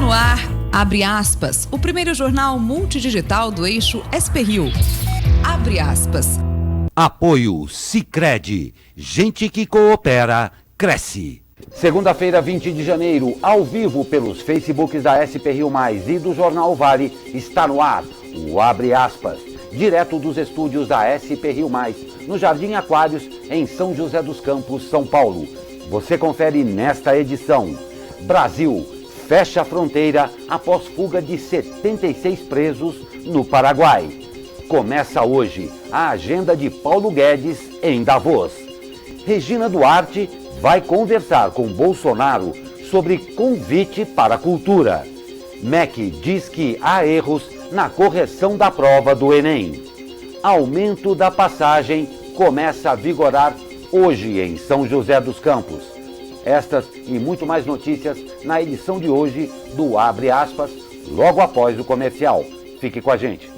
no ar, abre aspas, o primeiro jornal multidigital do eixo SP-Rio. Abre aspas. Apoio Sicredi. Gente que coopera, cresce. Segunda-feira, 20 de janeiro, ao vivo pelos Facebooks da SP-Rio Mais e do Jornal Vale, está no ar o Abre Aspas, direto dos estúdios da SP-Rio Mais, no Jardim Aquários, em São José dos Campos, São Paulo. Você confere nesta edição. Brasil fecha a fronteira após fuga de 76 presos no Paraguai. Começa hoje a agenda de Paulo Guedes em Davos. Regina Duarte vai conversar com Bolsonaro sobre convite para a cultura. MEC diz que há erros na correção da prova do Enem. Aumento da passagem começa a vigorar hoje em São José dos Campos. Estas e muito mais notícias na edição de hoje do Abre Aspas, logo após o comercial. Fique com a gente.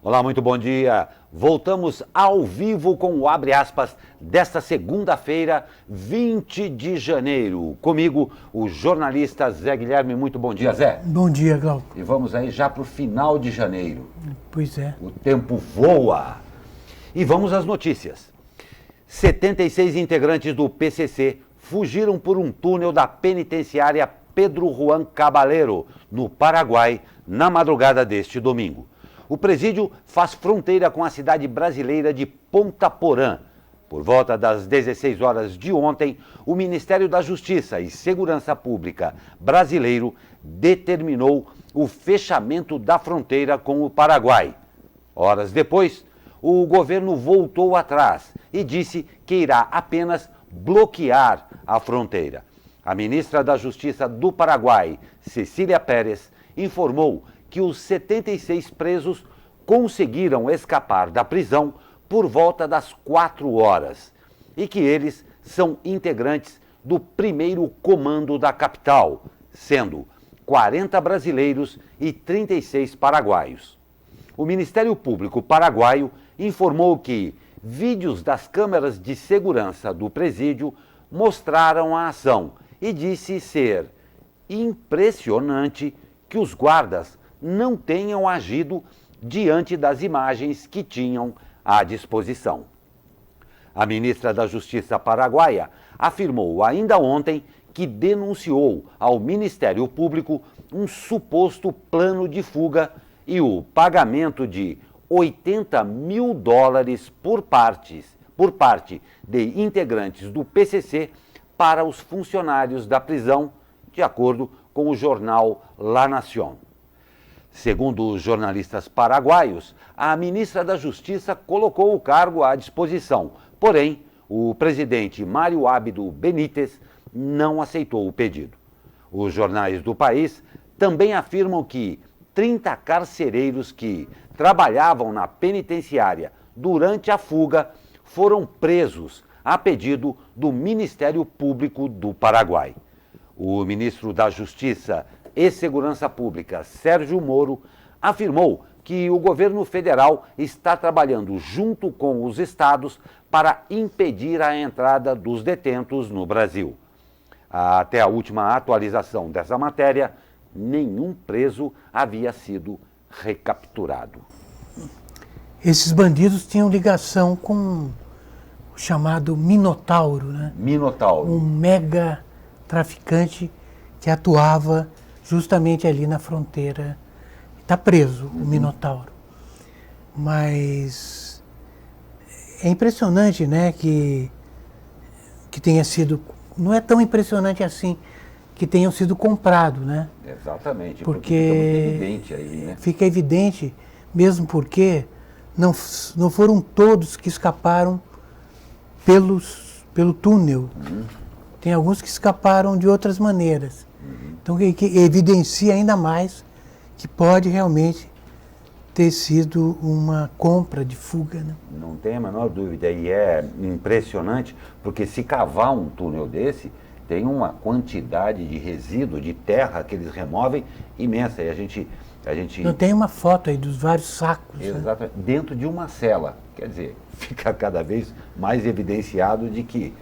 Olá, muito bom dia. Voltamos ao vivo com o Abre Aspas desta segunda-feira, 20 de janeiro. Comigo, o jornalista Zé Guilherme. Muito bom dia, Zé. Bom dia, Glauco. E vamos aí já para o final de janeiro. Pois é. O tempo voa. E vamos às notícias. 76 integrantes do PCC fugiram por um túnel da penitenciária Pedro Juan Caballero, no Paraguai, na madrugada deste domingo. O presídio faz fronteira com a cidade brasileira de Ponta Porã. Por volta das 16 horas de ontem, o Ministério da Justiça e Segurança Pública brasileiro determinou o fechamento da fronteira com o Paraguai. Horas depois, o governo voltou atrás e disse que irá apenas bloquear a fronteira. A ministra da Justiça do Paraguai, Cecília Pérez, informou que os 76 presos conseguiram escapar da prisão por volta das 4 horas e que eles são integrantes do primeiro comando da capital, sendo 40 brasileiros e 36 paraguaios. O Ministério Público paraguaio informou que vídeos das câmeras de segurança do presídio mostraram a ação e disse ser impressionante que os guardas não tenham agido diante das imagens que tinham à disposição. A ministra da Justiça paraguaia afirmou ainda ontem que denunciou ao Ministério Público um suposto plano de fuga e o pagamento de $80 mil por parte de integrantes do PCC para os funcionários da prisão, de acordo com o jornal La Nación. Segundo os jornalistas paraguaios, a ministra da Justiça colocou o cargo à disposição. Porém, o presidente Mário Abdo Benítez não aceitou o pedido. Os jornais do país também afirmam que 30 carcereiros que trabalhavam na penitenciária durante a fuga foram presos a pedido do Ministério Público do Paraguai. O ministro da Justiça e Segurança Pública, Sérgio Moro, afirmou que o governo federal está trabalhando junto com os estados para impedir a entrada dos detentos no Brasil. Até a última atualização dessa matéria, nenhum preso havia sido recapturado. Esses bandidos tinham ligação com o chamado Minotauro, né? Minotauro. Um mega traficante que atuava justamente ali na fronteira. Está preso, o Minotauro. Mas é impressionante, né, que tenha sido... Não é tão impressionante assim que tenham sido comprados, né? Exatamente, porque fica muito evidente aí, né? Fica evidente, mesmo porque não foram todos que escaparam pelo túnel. Tem alguns que escaparam de outras maneiras. Então, que evidencia ainda mais que pode realmente ter sido uma compra de fuga, né? Não tem a menor dúvida. E é impressionante, porque se cavar um túnel desse, tem uma quantidade de resíduo, de terra que eles removem imensa. E a gente A gente... Não tem uma foto aí dos vários sacos. Né? Exatamente, dentro de uma cela. Quer dizer, fica cada vez mais evidenciado de que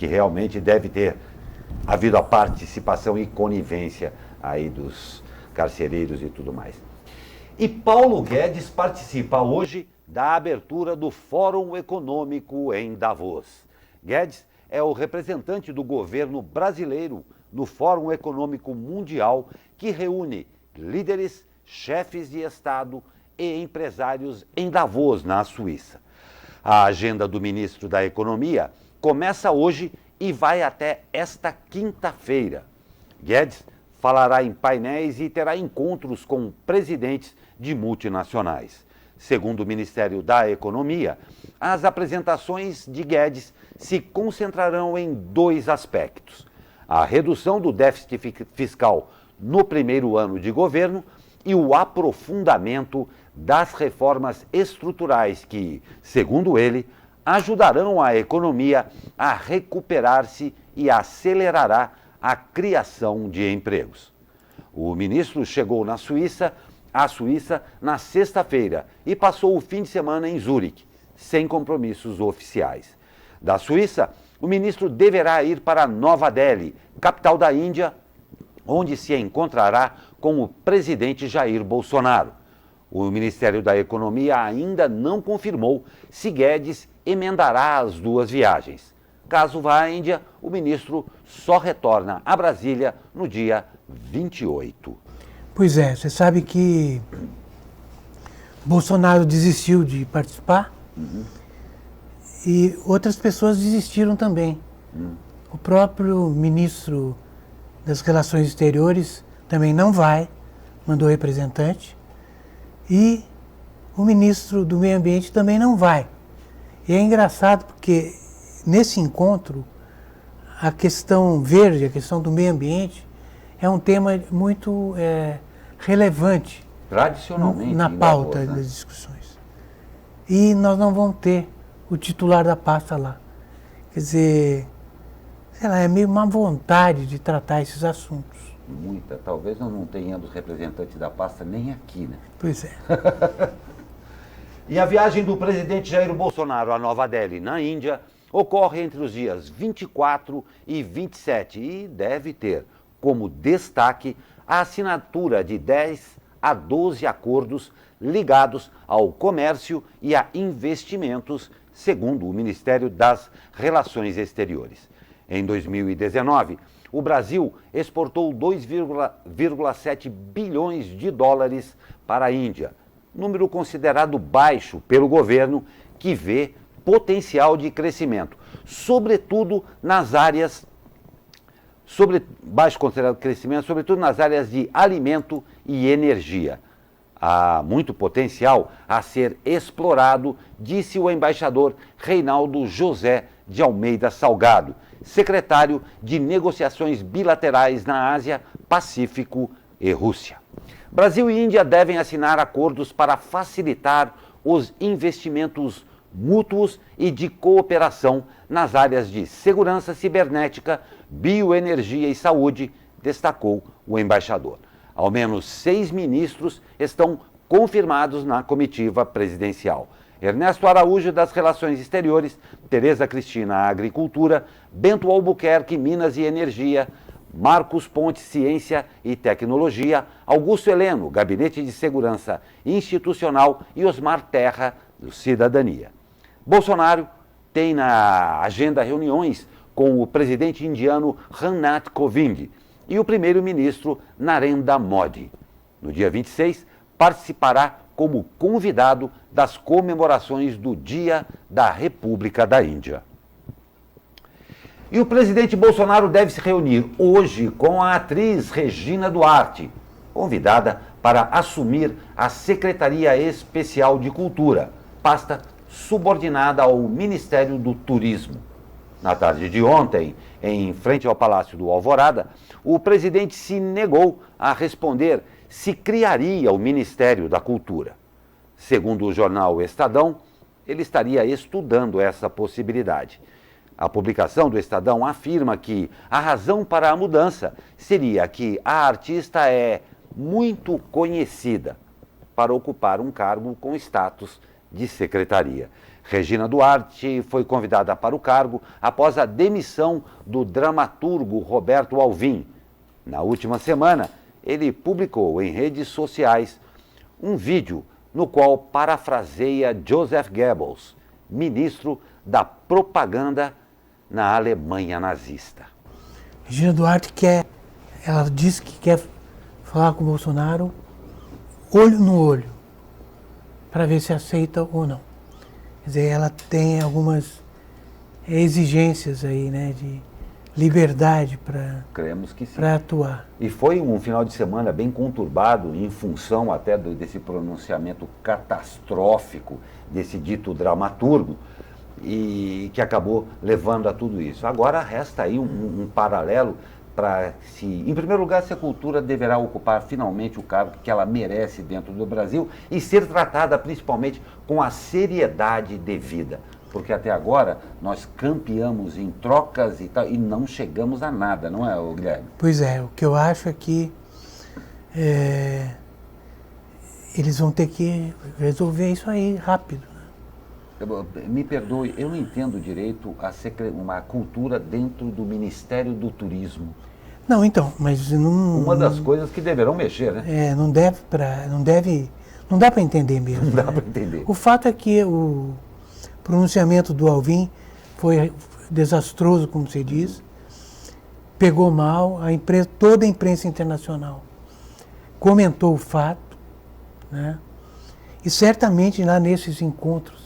realmente deve ter havido a participação e conivência aí dos carcereiros e tudo mais. E Paulo Guedes participa hoje da abertura do Fórum Econômico em Davos. Guedes é o representante do governo brasileiro no Fórum Econômico Mundial, que reúne líderes, chefes de Estado e empresários em Davos, na Suíça. A agenda do ministro da Economia começa hoje e vai até esta quinta-feira. Guedes falará em painéis e terá encontros com presidentes de multinacionais. Segundo o Ministério da Economia, as apresentações de Guedes se concentrarão em dois aspectos: a redução do déficit fiscal no primeiro ano de governo e o aprofundamento das reformas estruturais que, segundo ele, ajudarão a economia a recuperar-se e acelerará a criação de empregos. O ministro chegou à Suíça na sexta-feira e passou o fim de semana em Zurique, sem compromissos oficiais. Da Suíça, o ministro deverá ir para Nova Delhi, capital da Índia, onde se encontrará com o presidente Jair Bolsonaro. O Ministério da Economia ainda não confirmou se Guedes emendará as duas viagens. Caso vá à Índia, o ministro só retorna a Brasília no dia 28. Pois é, você sabe que Bolsonaro desistiu de participar e outras pessoas desistiram também. O próprio ministro das Relações Exteriores também não vai, mandou representante, e o ministro do Meio Ambiente também não vai. E é engraçado porque nesse encontro a questão verde, a questão do meio ambiente é um tema muito relevante tradicionalmente na pauta Davos, né? das discussões. E nós não vamos ter o titular da pasta lá. Quer dizer, sei lá, é meio má vontade de tratar esses assuntos. Muita. Talvez nós não tenhamos representante da pasta nem aqui, né? Pois é. E a viagem do presidente Jair Bolsonaro a Nova Delhi, na Índia, ocorre entre os dias 24 e 27 e deve ter como destaque a assinatura de 10 a 12 acordos ligados ao comércio e a investimentos, segundo o Ministério das Relações Exteriores. Em 2019, o Brasil exportou 2,7 bilhões de dólares para a Índia, número considerado baixo pelo governo, que vê potencial de crescimento, sobretudo nas áreas de alimento e energia. Há muito potencial a ser explorado, disse o embaixador Reinaldo José de Almeida Salgado, secretário de Negociações Bilaterais na Ásia, Pacífico e Rússia. Brasil e Índia devem assinar acordos para facilitar os investimentos mútuos e de cooperação nas áreas de segurança cibernética, bioenergia e saúde, destacou o embaixador. Ao menos 6 ministros estão confirmados na comitiva presidencial: Ernesto Araújo, das Relações Exteriores; Tereza Cristina, Agricultura; Bento Albuquerque, Minas e Energia; Marcos Pontes, Ciência e Tecnologia; Augusto Heleno, Gabinete de Segurança Institucional; e Osmar Terra, do Cidadania. Bolsonaro tem na agenda reuniões com o presidente indiano Ramnath Kovind e o primeiro-ministro Narendra Modi. No dia 26, participará como convidado das comemorações do Dia da República da Índia. E o presidente Bolsonaro deve se reunir hoje com a atriz Regina Duarte, convidada para assumir a Secretaria Especial de Cultura, pasta subordinada ao Ministério do Turismo. Na tarde de ontem, em frente ao Palácio do Alvorada, o presidente se negou a responder se criaria o Ministério da Cultura. Segundo o jornal Estadão, ele estaria estudando essa possibilidade. A publicação do Estadão afirma que a razão para a mudança seria que a artista é muito conhecida para ocupar um cargo com status de secretaria. Regina Duarte foi convidada para o cargo após a demissão do dramaturgo Roberto Alvim. Na última semana, ele publicou em redes sociais um vídeo no qual parafraseia Joseph Goebbels, ministro da propaganda na Alemanha nazista. Regina Duarte ela disse que quer falar com o Bolsonaro olho no olho, para ver se aceita ou não. Quer dizer, ela tem algumas exigências aí, né, de liberdade para atuar. E foi um final de semana bem conturbado, em função até desse pronunciamento catastrófico desse dito dramaturgo, e que acabou levando a tudo isso. Agora resta aí um paralelo para se, em primeiro lugar, se a cultura deverá ocupar finalmente o cargo que ela merece dentro do Brasil e ser tratada principalmente com a seriedade devida. Porque até agora nós campeamos em trocas e tal, e não chegamos a nada, não é, Guilherme? Pois é, o que eu acho é que eles vão ter que resolver isso aí rápido. Me perdoe, eu não entendo direito uma cultura dentro do Ministério do Turismo. Não, então, mas não... Uma das coisas que deverão mexer, né? Não dá para entender mesmo. Não dá né? para entender. O fato é que o pronunciamento do Alvim foi desastroso, como você diz, pegou mal, toda a imprensa internacional comentou o fato, né? E certamente lá nesses encontros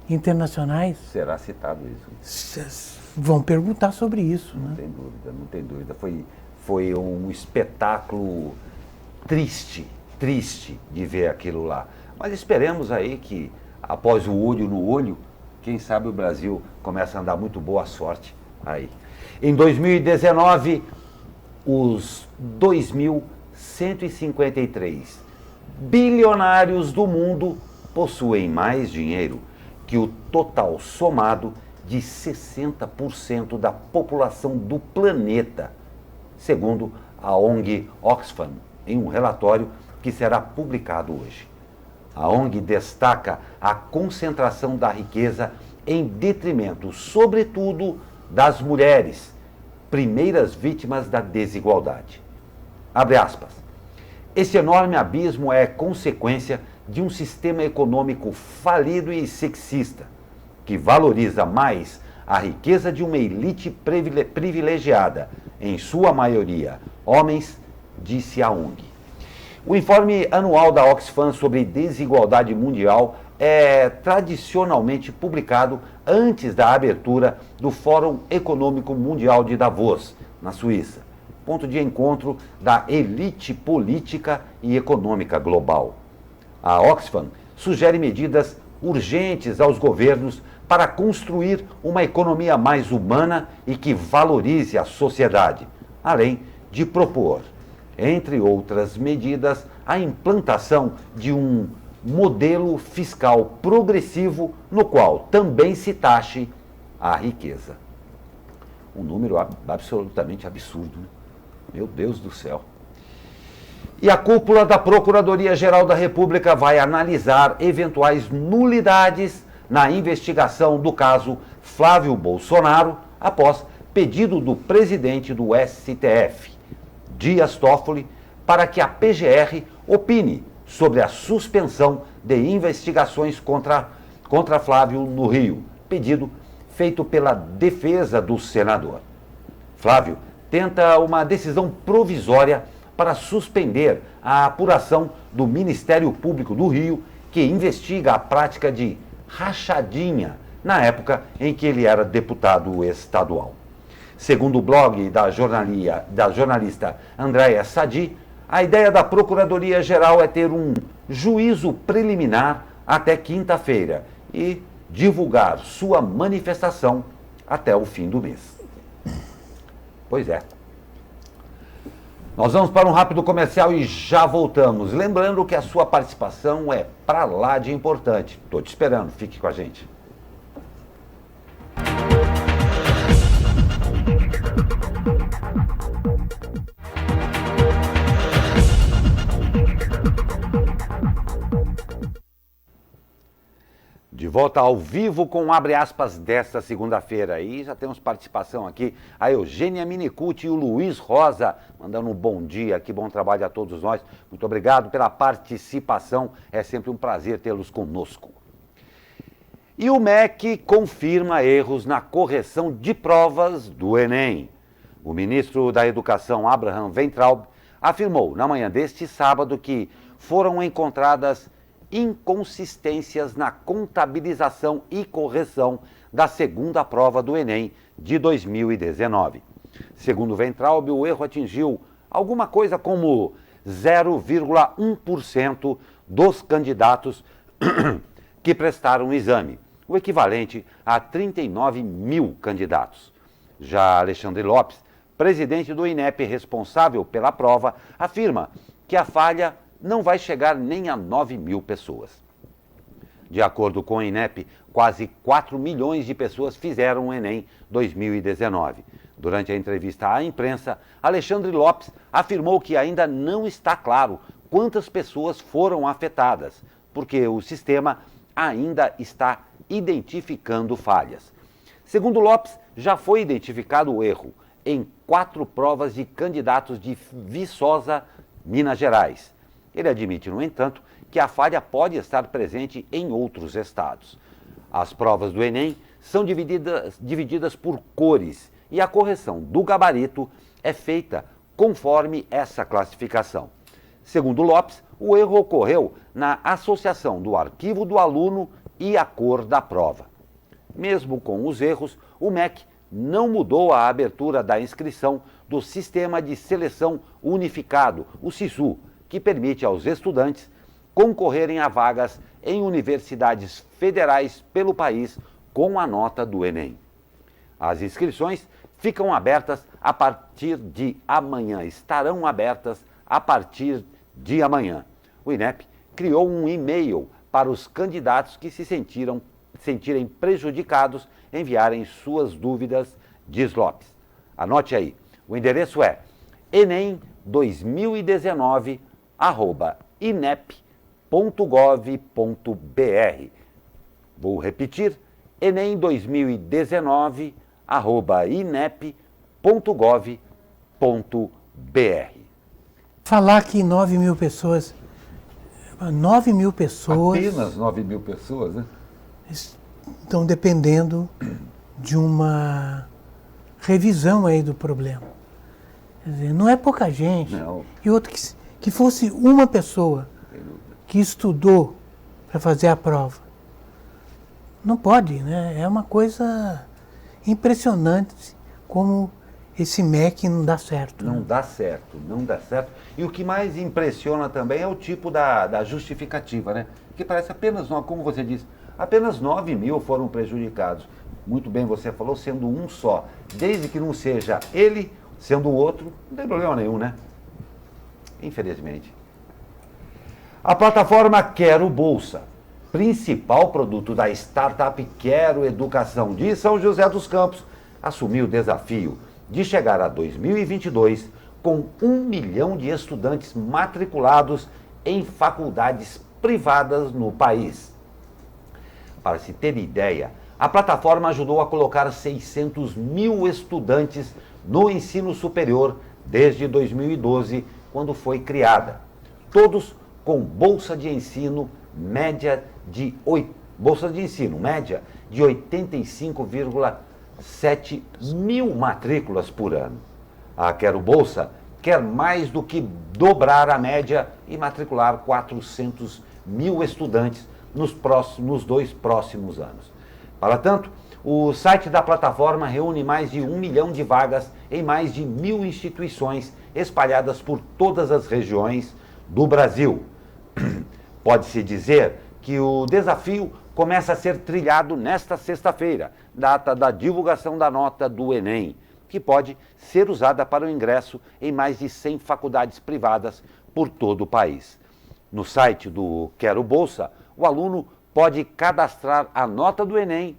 internacionais... Será citado isso. Vão perguntar sobre isso. Não tem dúvida, não tem dúvida. Foi um espetáculo triste de ver aquilo lá. Mas esperemos aí que, após o olho no olho, quem sabe o Brasil começa a andar muito boa sorte aí. Em 2019, os 2.153 bilionários do mundo possuem mais dinheiro que o total somado de 60% da população do planeta, segundo a ONG Oxfam, em um relatório que será publicado hoje. A ONG destaca a concentração da riqueza em detrimento, sobretudo, das mulheres, primeiras vítimas da desigualdade. Abre aspas. Esse enorme abismo é consequência de um sistema econômico falido e sexista, que valoriza mais a riqueza de uma elite privilegiada, em sua maioria homens, disse a ONG. O informe anual da Oxfam sobre desigualdade mundial é tradicionalmente publicado antes da abertura do Fórum Econômico Mundial de Davos, na Suíça, ponto de encontro da elite política e econômica global. A Oxfam sugere medidas urgentes aos governos para construir uma economia mais humana e que valorize a sociedade, além de propor, entre outras medidas, a implantação de um modelo fiscal progressivo no qual também se taxe a riqueza. Um número absolutamente absurdo, né? Meu Deus do céu. E a cúpula da Procuradoria-Geral da República vai analisar eventuais nulidades na investigação do caso Flávio Bolsonaro, após pedido do presidente do STF, Dias Toffoli, para que a PGR opine sobre a suspensão de investigações contra Flávio no Rio, pedido feito pela defesa do senador. Flávio tenta uma decisão provisória para suspender a apuração do Ministério Público do Rio, que investiga a prática de rachadinha na época em que ele era deputado estadual. Segundo o blog da jornalista Andréa Sadi, a ideia da Procuradoria-Geral é ter um juízo preliminar até quinta-feira e divulgar sua manifestação até o fim do mês. Pois é. Nós vamos para um rápido comercial e já voltamos. Lembrando que a sua participação é pra lá de importante. Estou te esperando, fique com a gente. De volta ao vivo com Abre Aspas desta segunda-feira. E já temos participação aqui, a Eugênia Minicucci e o Luiz Rosa, mandando um bom dia, que bom trabalho a todos nós. Muito obrigado pela participação, é sempre um prazer tê-los conosco. E o MEC confirma erros na correção de provas do Enem. O ministro da Educação, Abraham Weintraub, afirmou na manhã deste sábado que foram encontradas inconsistências na contabilização e correção da segunda prova do Enem de 2019. Segundo Weintraub, o erro atingiu alguma coisa como 0,1% dos candidatos que prestaram o exame, o equivalente a 39 mil candidatos. Já Alexandre Lopes, presidente do INEP responsável pela prova, afirma que a falha não vai chegar nem a 9 mil pessoas. De acordo com o INEP, quase 4 milhões de pessoas fizeram o Enem 2019. Durante a entrevista à imprensa, Alexandre Lopes afirmou que ainda não está claro quantas pessoas foram afetadas, porque o sistema ainda está identificando falhas. Segundo Lopes, já foi identificado o erro em 4 provas de candidatos de Viçosa, Minas Gerais. Ele admite, no entanto, que a falha pode estar presente em outros estados. As provas do Enem são divididas por cores e a correção do gabarito é feita conforme essa classificação. Segundo Lopes, o erro ocorreu na associação do arquivo do aluno e a cor da prova. Mesmo com os erros, o MEC não mudou a abertura da inscrição do Sistema de Seleção Unificado, o SISU, que permite aos estudantes concorrerem a vagas em universidades federais pelo país com a nota do Enem. As inscrições ficam abertas a partir de amanhã, estarão abertas a partir de amanhã. O INEP criou um e-mail para os candidatos que se sentirem prejudicados enviarem suas dúvidas, diz Lopes. Anote aí, o endereço é enem2019@inep.gov.br. Vou repetir, enem2019@inep.gov.br. Falar que 9 mil pessoas... 9 mil pessoas... Apenas 9 mil pessoas, né? Estão dependendo de uma revisão aí do problema. Quer dizer, não é pouca gente. Não. E outro que fosse uma pessoa que estudou para fazer a prova. Não pode, né? É uma coisa impressionante como esse MEC não dá certo. Não né? dá certo, não dá certo. E o que mais impressiona também é o tipo da justificativa, né? Que parece apenas, como você disse, apenas 9 mil foram prejudicados. Muito bem você falou, sendo um só. Desde que não seja ele, sendo o outro, não tem problema nenhum, né? Infelizmente. A plataforma Quero Bolsa, principal produto da startup Quero Educação de São José dos Campos, assumiu o desafio de chegar a 2022 com 1 milhão de estudantes matriculados em faculdades privadas no país. Para se ter ideia, a plataforma ajudou a colocar 600 mil estudantes no ensino superior desde 2012, quando foi criada. Todos com bolsa de ensino média de 85,7 mil matrículas por ano. A Quero Bolsa quer mais do que dobrar a média e matricular 400 mil estudantes nos 2 próximos anos. Para tanto, o site da plataforma reúne mais de 1 milhão de vagas em mais de 1.000 instituições espalhadas por todas as regiões do Brasil. Pode-se dizer que o desafio começa a ser trilhado nesta sexta-feira, data da divulgação da nota do Enem, que pode ser usada para o ingresso em mais de 100 faculdades privadas por todo o país. No site do Quero Bolsa, o aluno pode cadastrar a nota do Enem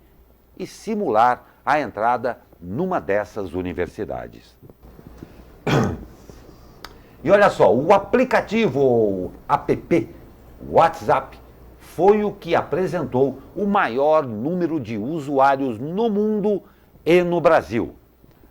e simular a entrada numa dessas universidades. E olha só, o aplicativo ou app WhatsApp foi o que apresentou o maior número de usuários no mundo e no Brasil.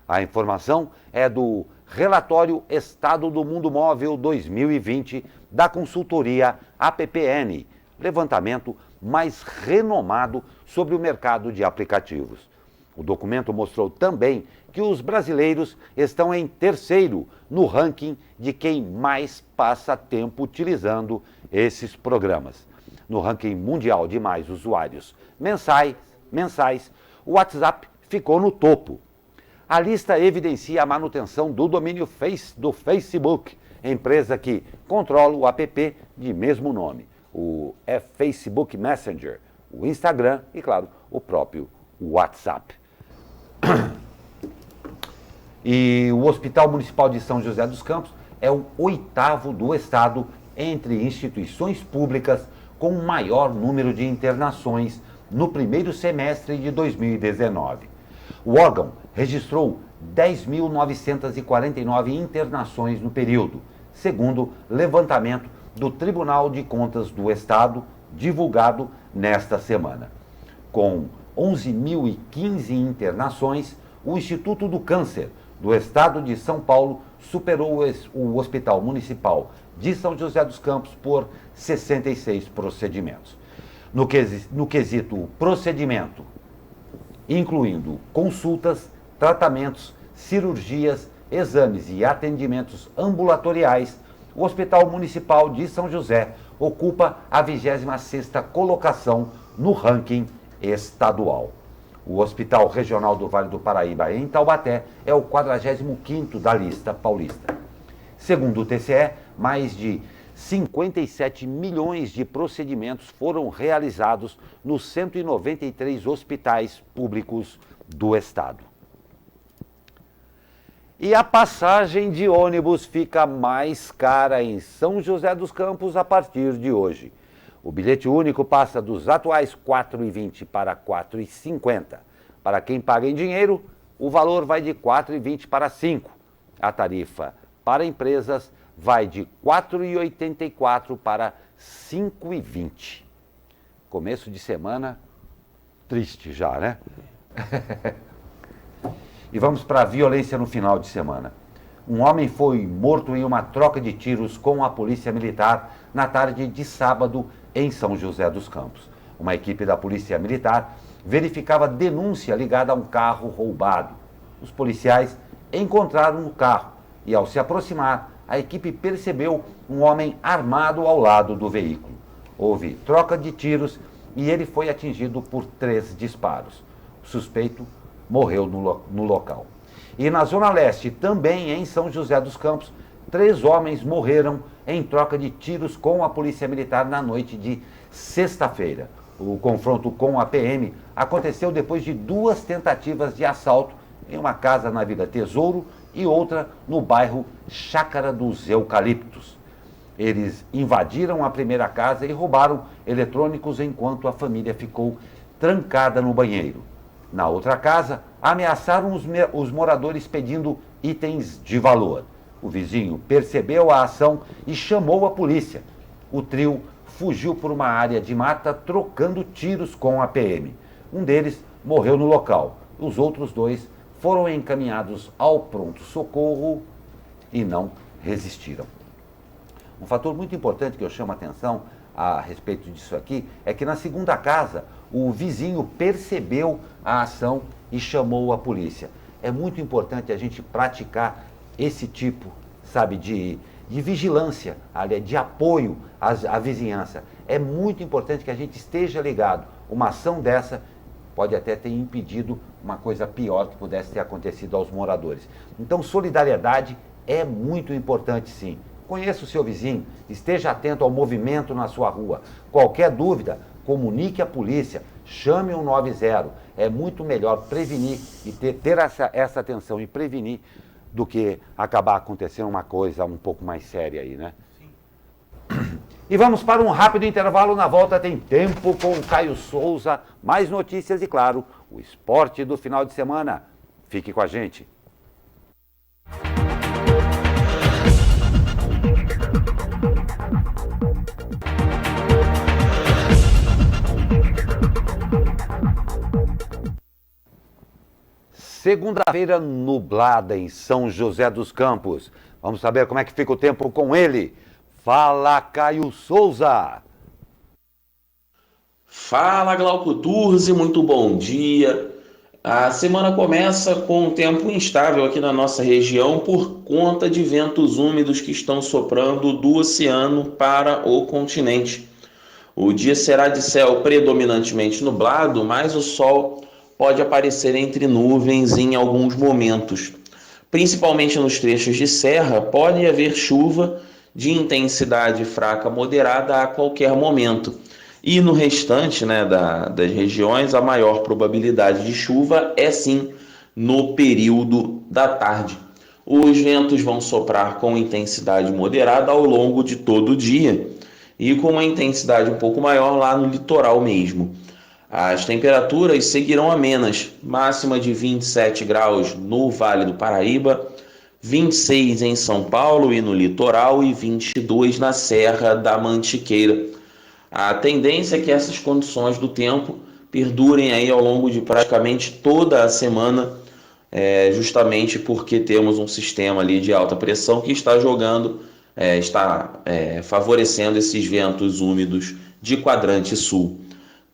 A informação é do Relatório Estado do Mundo Móvel 2020 da consultoria APPN, levantamento mais renomado sobre o mercado de aplicativos. O documento mostrou também que os brasileiros estão em terceiro no ranking de quem mais passa tempo utilizando esses programas. No ranking mundial de mais usuários mensais, o WhatsApp ficou no topo. A lista evidencia a manutenção do domínio do Facebook, empresa que controla o app de mesmo nome, o Facebook Messenger, o Instagram e, claro, o próprio WhatsApp. E o Hospital Municipal de São José dos Campos é o 8º do estado entre instituições públicas com o maior número de internações no primeiro semestre de 2019. O órgão registrou 10.949 internações no período, segundo levantamento do Tribunal de Contas do Estado, divulgado nesta semana. Com 11.015 internações, o Instituto do Câncer do Estado de São Paulo superou o Hospital Municipal de São José dos Campos por 66 procedimentos. No quesito procedimento, incluindo consultas, tratamentos, cirurgias, exames e atendimentos ambulatoriais, o Hospital Municipal de São José ocupa a 26ª colocação no ranking estadual. O Hospital Regional do Vale do Paraíba, em Taubaté, é o 45º da lista paulista. Segundo o TCE, mais de 57 milhões de procedimentos foram realizados nos 193 hospitais públicos do estado. E a passagem de ônibus fica mais cara em São José dos Campos a partir de hoje. O bilhete único passa dos atuais R$ 4,20 para R$ 4,50. Para quem paga em dinheiro, o valor vai de R$ 4,20 para R$ 5. A tarifa para empresas vai de R$ 4,84 para R$ 5,20. Começo de semana triste já, né? E vamos para a violência no final de semana. Um homem foi morto em uma troca de tiros com a polícia militar na tarde de sábado em São José dos Campos. Uma equipe da polícia militar verificava denúncia ligada a um carro roubado. Os policiais encontraram o carro e, ao se aproximar, a equipe percebeu um homem armado ao lado do veículo. Houve troca de tiros e ele foi atingido por 3 disparos. O suspeito morreu no local. E na Zona Leste, também em São José dos Campos, 3 homens morreram em troca de tiros com a Polícia Militar na noite de sexta-feira. O confronto com a PM aconteceu depois de 2 tentativas de assalto em uma casa na Vila Tesouro e outra no bairro Chácara dos Eucaliptos. Eles invadiram a primeira casa e roubaram eletrônicos enquanto a família ficou trancada no banheiro. Na outra casa, ameaçaram os moradores pedindo itens de valor. O vizinho percebeu a ação e chamou a polícia. O trio fugiu por uma área de mata trocando tiros com a PM. Um deles morreu no local. Os outros 2 foram encaminhados ao pronto-socorro e não resistiram. Um fator muito importante que eu chamo a atenção a respeito disso aqui é que na segunda casa o vizinho percebeu a ação e chamou a polícia. É muito importante a gente praticar esse tipo, sabe, de vigilância, de apoio à vizinhança. É muito importante que a gente esteja ligado. Uma ação dessa pode até ter impedido uma coisa pior que pudesse ter acontecido aos moradores. Então, solidariedade é muito importante, sim. Conheça o seu vizinho, esteja atento ao movimento na sua rua. Qualquer dúvida, comunique à polícia, chame o 190. É muito melhor prevenir e ter essa atenção e prevenir do que acabar acontecendo uma coisa um pouco mais séria aí, né? Sim. E vamos para um rápido intervalo. Na volta tem Tempo com o Caio Souza, mais notícias e, claro, o esporte do final de semana. Fique com a gente. Segunda-feira nublada em São José dos Campos. Vamos saber como é que fica o tempo com ele. Fala, Caio Souza. Fala, Glauco Turzi, muito bom dia. A semana começa com um tempo instável aqui na nossa região por conta de ventos úmidos que estão soprando do oceano para o continente. O dia será de céu predominantemente nublado, mas o sol pode aparecer entre nuvens em alguns momentos. Principalmente nos trechos de serra, pode haver chuva de intensidade fraca moderada a qualquer momento. E no restante, das regiões, a maior probabilidade de chuva é sim no período da tarde. Os ventos vão soprar com intensidade moderada ao longo de todo o dia e com uma intensidade um pouco maior lá no litoral mesmo. As temperaturas seguirão amenas, máxima de 27 graus no Vale do Paraíba, 26 em São Paulo e no litoral e 22 na Serra da Mantiqueira. A tendência é que essas condições do tempo perdurem aí ao longo de praticamente toda a semana, justamente porque temos um sistema ali de alta pressão que está favorecendo esses ventos úmidos de quadrante sul.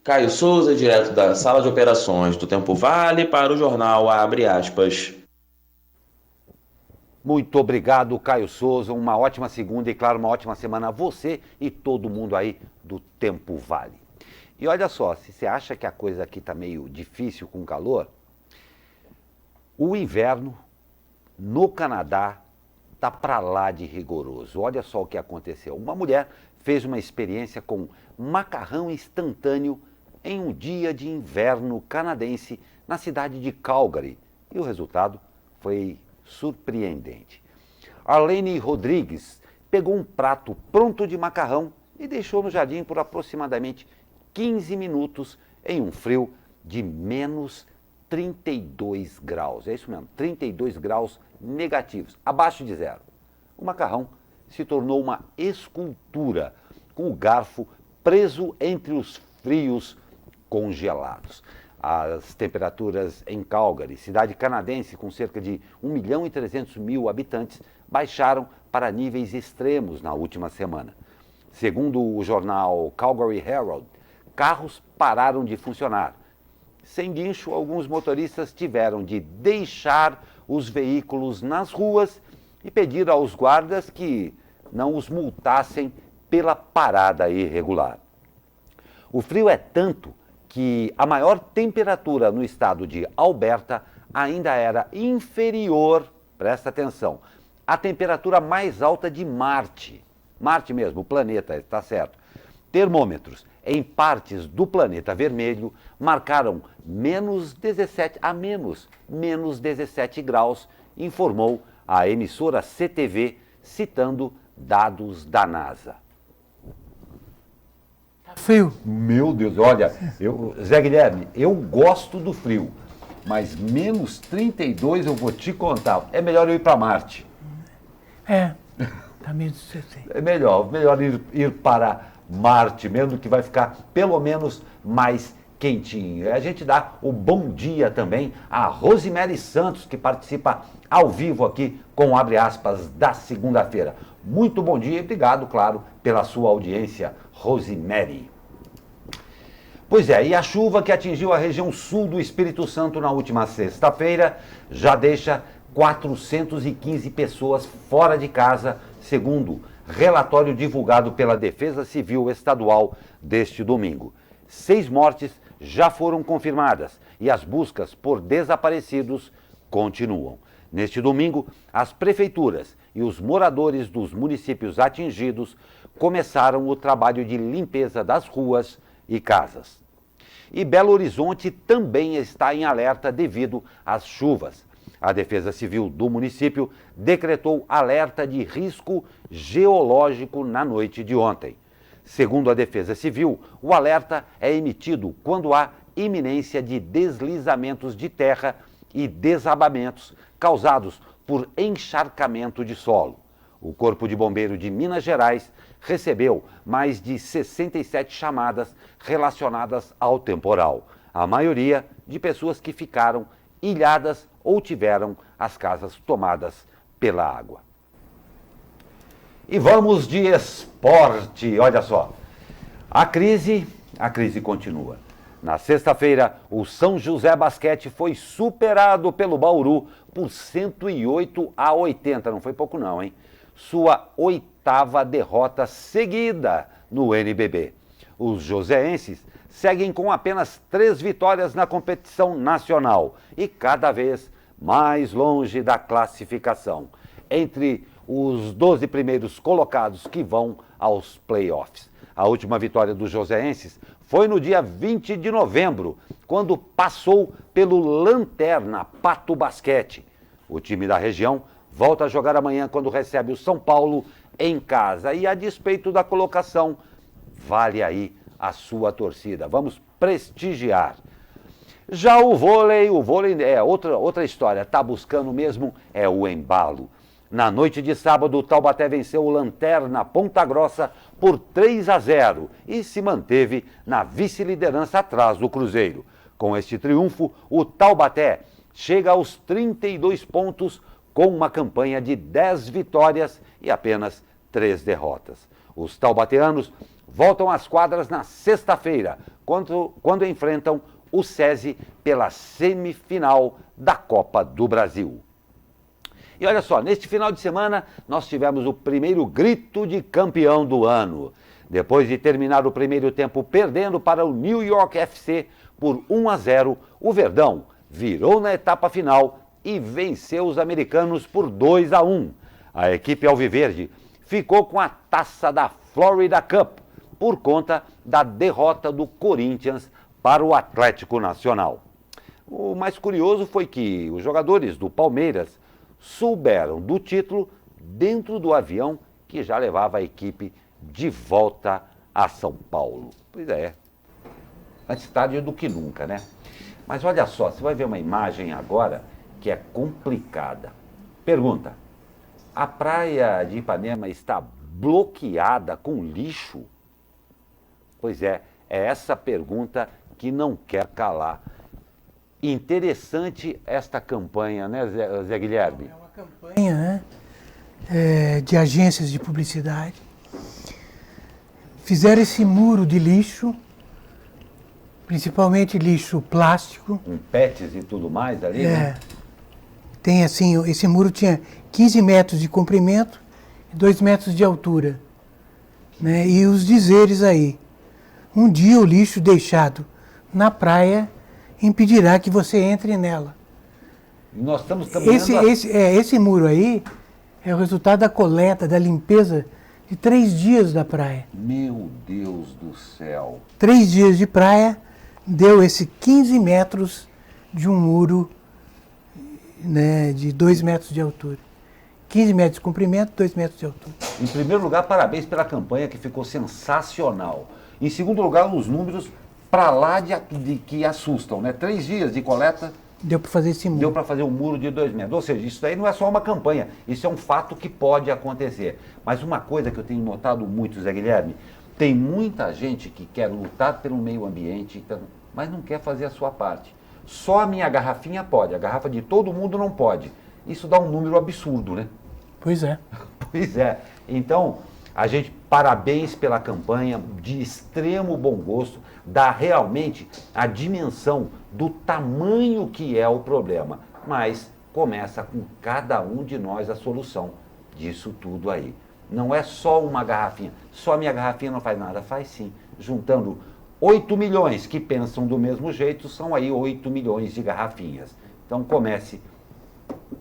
Caio Souza, direto da sala de operações do Tempo Vale para o jornal Abre Aspas. Muito obrigado, Caio Souza. Uma ótima segunda e, claro, uma ótima semana a você e todo mundo aí do Tempo Vale. E olha só, se você acha que a coisa aqui está meio difícil com calor, o inverno no Canadá está para lá de rigoroso. Olha só o que aconteceu. Uma mulher fez uma experiência com macarrão instantâneo em um dia de inverno canadense na cidade de Calgary. E o resultado foi surpreendente. Arlene Rodrigues pegou um prato pronto de macarrão e deixou no jardim por aproximadamente 15 minutos em um frio de menos 32 graus. É isso mesmo, 32 graus negativos, abaixo de zero. O macarrão se tornou uma escultura, com o garfo preso entre os frios congelados. As temperaturas em Calgary, cidade canadense com cerca de 1.300.000 habitantes, baixaram para níveis extremos na última semana. Segundo o jornal Calgary Herald, carros pararam de funcionar. Sem guincho, alguns motoristas tiveram de deixar os veículos nas ruas e pedir aos guardas que não os multassem pela parada irregular. O frio é tanto que a maior temperatura no estado de Alberta ainda era inferior, presta atenção, à temperatura mais alta de Marte. Marte mesmo, o planeta, está certo. Termômetros em partes do planeta vermelho marcaram menos 17 graus, informou a emissora CTV, citando dados da NASA. Frio. Meu Deus, olha, Zé Guilherme, eu gosto do frio, mas menos 32 eu vou te contar. É melhor eu ir para Marte. Tá menos 60. É melhor ir para Marte mesmo, que vai ficar pelo menos mais quentinho. A gente dá o bom dia também a Rosemary Santos, que participa ao vivo aqui com Abre Aspas da segunda-feira. Muito bom dia e obrigado, claro, pela sua audiência, Rosemary. Pois é, e a chuva que atingiu a região sul do Espírito Santo na última sexta-feira já deixa 415 pessoas fora de casa, segundo relatório divulgado pela Defesa Civil Estadual deste domingo. 6 mortes já foram confirmadas e as buscas por desaparecidos continuam. Neste domingo, as prefeituras e os moradores dos municípios atingidos começaram o trabalho de limpeza das ruas e casas. E Belo Horizonte também está em alerta devido às chuvas. A Defesa Civil do município decretou alerta de risco geológico na noite de ontem. Segundo a Defesa Civil, o alerta é emitido quando há iminência de deslizamentos de terra e desabamentos causados por encharcamento de solo. O Corpo de Bombeiro de Minas Gerais recebeu mais de 67 chamadas relacionadas ao temporal, a maioria de pessoas que ficaram ilhadas ou tiveram as casas tomadas pela água. E vamos de esporte, olha só. A crise continua. Na sexta-feira, o São José Basquete foi superado pelo Bauru por 108-80. Não foi pouco não, hein? Sua 8ª derrota seguida no NBB. Os joseenses seguem com apenas 3 vitórias na competição nacional e cada vez mais longe da classificação, entre os 12 primeiros colocados que vão aos playoffs. A última vitória dos joseenses foi no dia 20 de novembro, quando passou pelo Lanterna Pato Basquete. O time da região volta a jogar amanhã quando recebe o São Paulo em casa. E a despeito da colocação, vale aí a sua torcida. Vamos prestigiar. Já o vôlei é outra história. Está buscando mesmo é o embalo. Na noite de sábado, o Taubaté venceu o Lanterna Ponta Grossa por 3-0 e se manteve na vice-liderança atrás do Cruzeiro. Com este triunfo, o Taubaté chega aos 32 pontos com uma campanha de 10 vitórias e apenas 3 derrotas. Os taubateanos voltam às quadras na sexta-feira, quando enfrentam o SESI pela semifinal da Copa do Brasil. E olha só, neste final de semana nós tivemos o primeiro grito de campeão do ano. Depois de terminar o primeiro tempo perdendo para o New York FC por 1-0, o Verdão virou na etapa final e venceu os americanos por 2-1. A equipe alviverde ficou com a taça da Florida Cup por conta da derrota do Corinthians para o Atlético Nacional. O mais curioso foi que os jogadores do Palmeiras souberam do título dentro do avião que já levava a equipe de volta a São Paulo. Pois é, antes tarde do que nunca, né? Mas olha só, você vai ver uma imagem agora que é complicada. Pergunta: a praia de Ipanema está bloqueada com lixo? Pois é essa pergunta que não quer calar. Interessante esta campanha, né, Zé Guilherme? É uma campanha, né, de agências de publicidade. Fizeram esse muro de lixo, principalmente lixo plástico. Com PETs e tudo mais ali, né? Tem assim, esse muro tinha 15 metros de comprimento e 2 metros de altura. Né? E os dizeres aí: um dia o lixo deixado na praia impedirá que você entre nela. Nós estamos caminhando... Esse muro aí é o resultado da coleta, da limpeza de 3 dias da praia. Meu Deus do céu! 3 dias de praia deu esse 15 metros de um muro, né, de 2 metros de altura. 15 metros de comprimento, 2 metros de altura. Em primeiro lugar, parabéns pela campanha, que ficou sensacional. Em segundo lugar, os números para lá de que assustam, né? 3 dias de coleta. Deu para fazer esse muro. Deu para fazer um muro de 2 metros. Ou seja, isso daí não é só uma campanha, isso é um fato que pode acontecer. Mas uma coisa que eu tenho notado muito, Zé Guilherme, tem muita gente que quer lutar pelo meio ambiente, mas não quer fazer a sua parte. Só a minha garrafinha pode, a garrafa de todo mundo não pode. Isso dá um número absurdo, né? Pois é. Pois é. Então, a gente, parabéns pela campanha, de extremo bom gosto, dá realmente a dimensão do tamanho que é o problema. Mas começa com cada um de nós a solução disso tudo aí. Não é só uma garrafinha, só a minha garrafinha não faz nada, faz sim. Juntando 8 milhões que pensam do mesmo jeito, são aí 8 milhões de garrafinhas. Então comece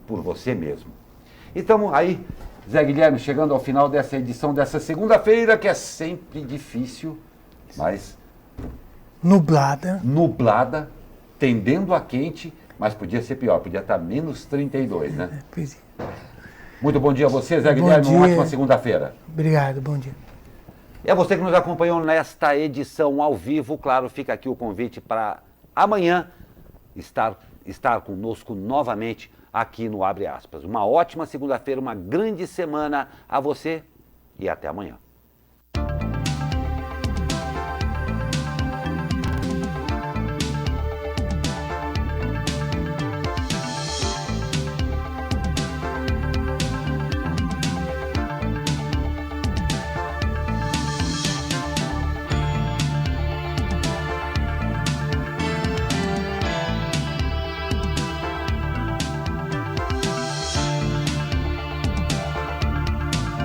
por você mesmo. Então aí, Zé Guilherme, chegando ao final dessa edição dessa segunda-feira, que é sempre difícil, mas... Nublada, tendendo a quente, mas podia ser pior, podia estar menos 32, né? Pois é. Muito bom dia a você, Zé Guilherme, uma ótima segunda-feira. Obrigado, bom dia. E a você que nos acompanhou nesta edição ao vivo, claro, fica aqui o convite para amanhã estar conosco novamente aqui no Abre Aspas. Uma ótima segunda-feira, uma grande semana a você e até amanhã.